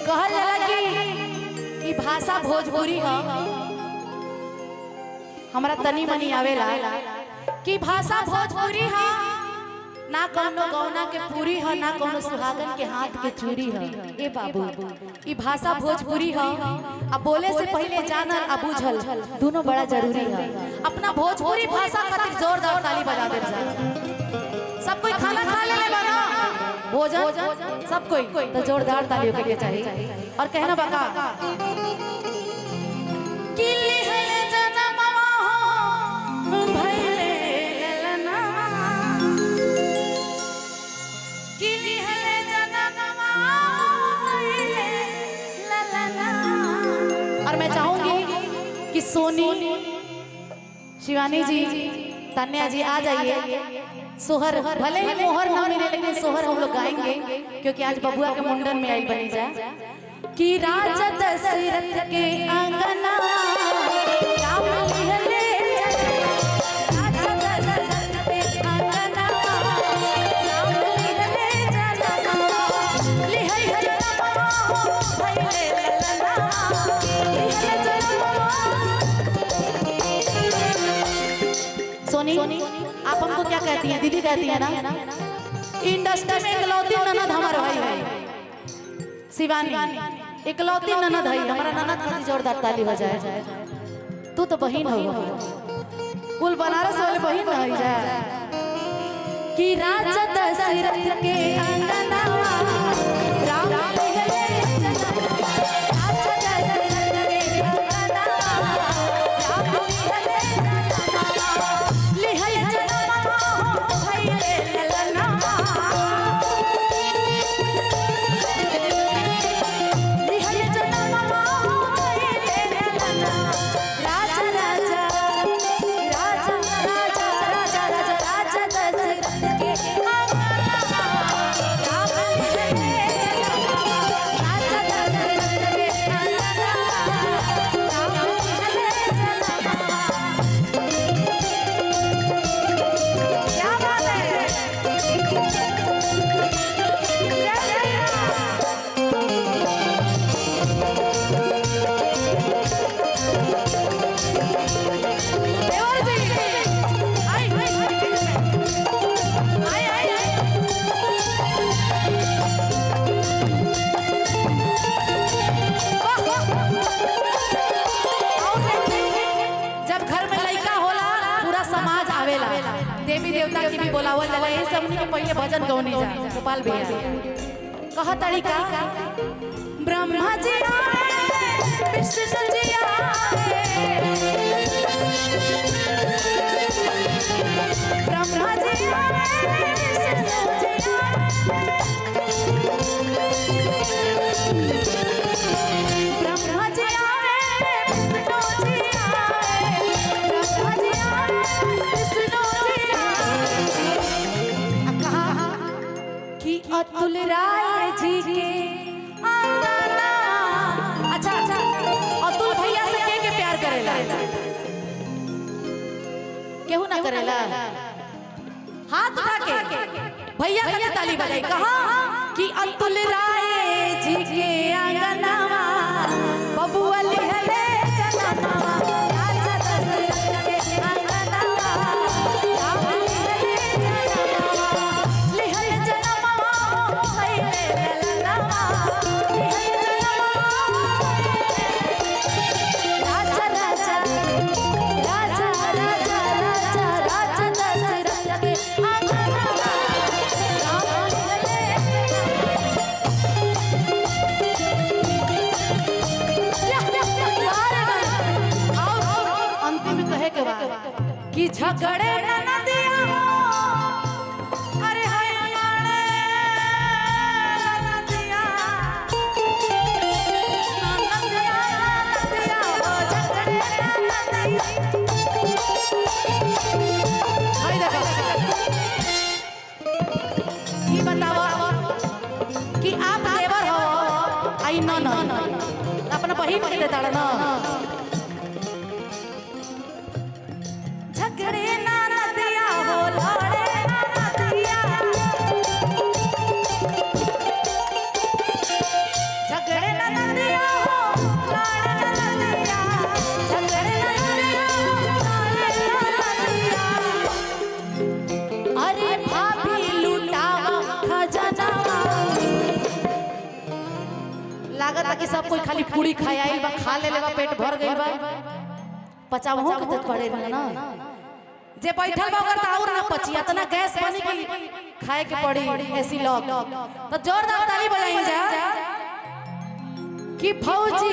कहल जाला कि भाषा भोजपुरी है। हमरा तनी मनी आवेला कि भाषा भोजपुरी है, ना कोनो गौना के पूरी है, ना कोनो सुहागन के हाथ के चूड़ी है। ए बाबू ई भाषा भोजपुरी है। अब बोले से पहले जानल आ बुझल दोनों बड़ा जरूरी है। अपना भोजपुरी भाषा खातिर जोरदार ताली बजा दे। सब कोई खाना खा ले बना भोजन सब कोई तो जोरदार तालियों के चाहिए। और कहना बका और मैं चाहूंगी कि सोनी, शिवानी जी, तन्या जी आ जाइए। सोहर भले ही मोहर ना मिले लेकिन सोहर हम लोग गाएंगे क्योंकि आज बबुआ के मुंडन में आई बनी जाए कि राजा दशरथ के अंगना राम लिहले राजा दशरथ के अंगना राम लिहले जनम लिहले जनम भइले ललना लिहले जनम। सोनी आप हमको क्या कहती हैं? दीदी कहती है ना। इंडस्ट्री में इकलौती ननद हमारा भाई है शिवानी, इकलौती ननद है हमारा। ननद खातिर जोरदार ताली हो जाए। तू तो बहन हो, कुल बनारस वाले बहन है जा कि राजा दशरथ के अंगना राम लिहले जनम राजा दशरथ के अंगना राम लिहले जनम लिहले जनम भइले ललना लिहले जनम भइले ललना राजा राजा राजा राजा राजा राजा राजा दशरथ के अंगना राम लिहले जनम राजा दशरथ के अंगना राम लिहले जनम। क्या बात है? जय श्री राम। देवर जी आई आई आई आई जब घर में लड़का होला पूरा समाज आवेला। देवी देवता की भी बोलावल जाला। ये सबनी के पहले भजन गौने जा गोपाल भैया कह तरीका ब्रह्मा जी आए विष्णु जी आए ब्रह्मा जी आए विष्णु जी आए ब्रह्मा जी आए विष्णु जी आए ब्रह्मा जी आए विष्णु जी आए। कहा कि अतुल राय जी के अंगना। अच्छा अतुल भैया से के प्यार करेला? केहू ना करेला? हाथ उठा के भैया का ताली बजाई। कहा कि अतुल राय जी के अंगना बबुआ लिहले जनम राजा दशरथ के अंगना राम लिहले जनम लिहले जनम भइले ललना लिहले जनम राजा राजा राजा राजा राजा राजा दशरथ के अंगना राम लिहले अंतिम कहे के बाद कि झगड़े न दिया अरे हाय माने न दिया झगड़े न दिया। ये बताओ कि आप देवर हो आई न अपना बहिन के देता ना झगड़े ना नदिया हो लड़े ना नदिया झगड़े ना लागत कि सब कोई खाली पूरी खाए आइल बा, खा ले बा, पेट भर गइल बा, पचावहो के तो पड़े ना। जे बैठल बा ओकर और ना पची, इतना गैस बनी कि खाए के पड़ी ऐसी लोग। तो जोरदार ताली बजाई जा कि फौजी